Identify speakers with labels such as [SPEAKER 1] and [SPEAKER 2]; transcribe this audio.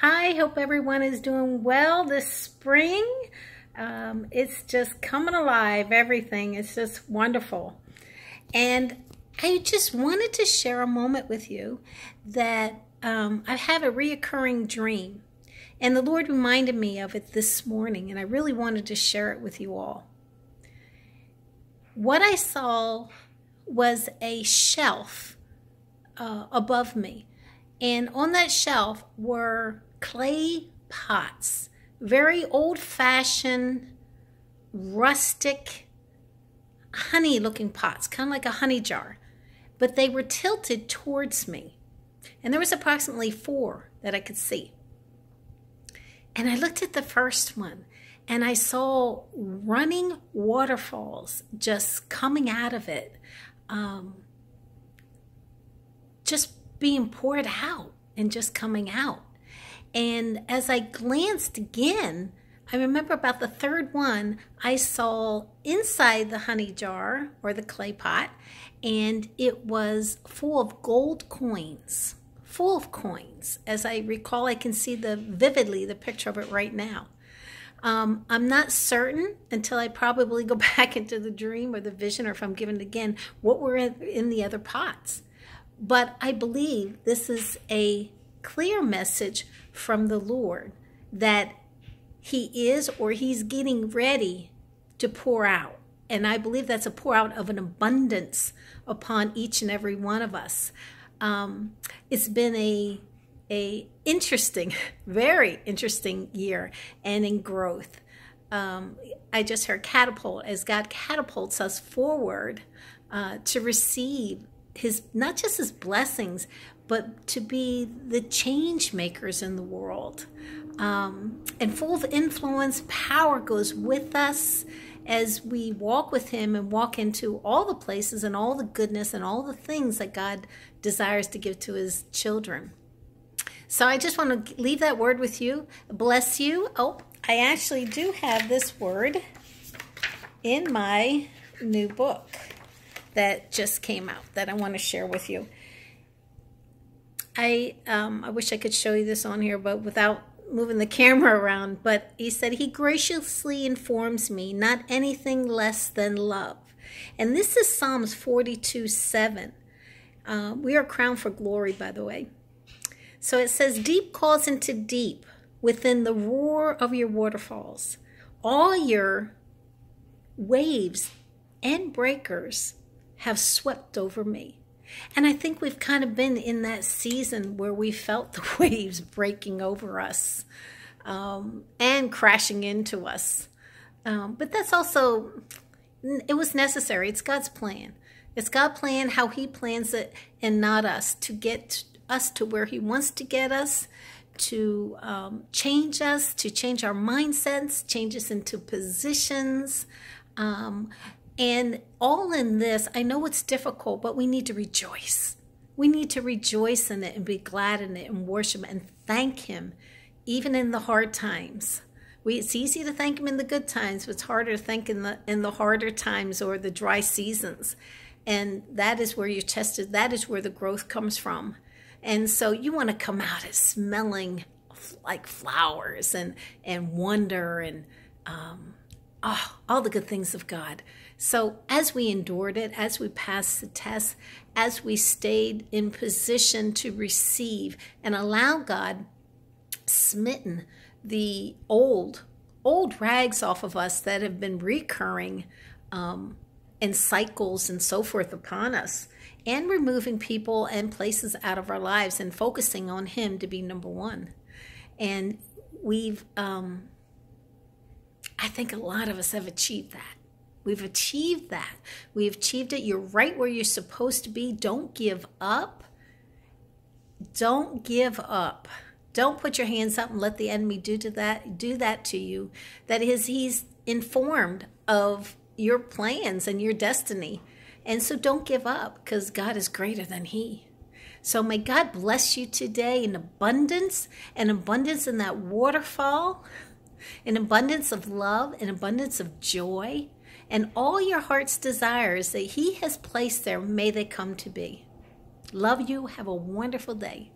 [SPEAKER 1] Hi, hope everyone is doing well this spring. It's just coming alive, everything. It's just wonderful. And I just wanted to share a moment with you that I have a reoccurring dream. And the Lord reminded me of it this morning, and I really wanted to share it with you all. What I saw was a shelf above me. And on that shelf were clay pots, very old-fashioned, rustic, honey-looking pots, kind of like a honey jar. But they were tilted towards me. And there was approximately 4 that I could see. And I looked at the first one, and I saw running waterfalls just coming out of it, just being poured out and just coming out. And as I glanced again, I remember about the third one, I saw inside the honey jar or the clay pot, and it was full of gold coins, full of coins. As I recall, I can see vividly the picture of it right now. I'm not certain until I probably go back into the dream or the vision, or if I'm given it again, what were in the other pots. But I believe this is a clear message from the Lord that He is, or He's getting ready to pour out. And I believe that's a pour out of an abundance upon each and every one of us. It's been a interesting, very interesting year, and in growth. I just heard catapult, as God catapults us forward to receive not just His blessings, but to be the change makers in the world. And full of influence, power goes with us as we walk with Him and walk into all the places and all the goodness and all the things that God desires to give to His children. So I just want to leave that word with you. Bless you. Oh, I actually do have this word in my new book that just came out that I want to share with you. I wish I could show you this on here, but without moving the camera around. But he said, He graciously informs me, not anything less than love. And this is Psalms 42:7. We are crowned for glory, by the way. So it says, deep calls into deep within the roar of your waterfalls. All your waves and breakers have swept over me. And I think we've kind of been in that season where we felt the waves breaking over us and crashing into us. But that's also, it was necessary. It's God's plan. It's God's plan, how He plans it, and not us, to get us to where He wants to get us, to change us, to change our mindsets, change us into positions. And all in this, I know it's difficult, but we need to rejoice. We need to rejoice in it and be glad in it and worship and thank Him, even in the hard times. It's easy to thank Him in the good times, but it's harder to thank in the harder times or the dry seasons. And that is where you're tested. That is where the growth comes from. And so you want to come out as smelling like flowers and wonder and all the good things of God. So as we endured it, as we passed the test, as we stayed in position to receive and allow God smitten the old rags off of us that have been recurring in cycles and so forth upon us, and removing people and places out of our lives and focusing on Him to be number one. And we've, I think a lot of us have achieved that. We've achieved that. We've achieved it. You're right where you're supposed to be. Don't give up. Don't give up. Don't put your hands up and let the enemy do that to you. That is, he's informed of your plans and your destiny. And so don't give up, because God is greater than he. So may God bless you today in abundance, an abundance in that waterfall, an abundance of love, an abundance of joy, and all your heart's desires that he has placed there, may they come to be. Love you. Have a wonderful day.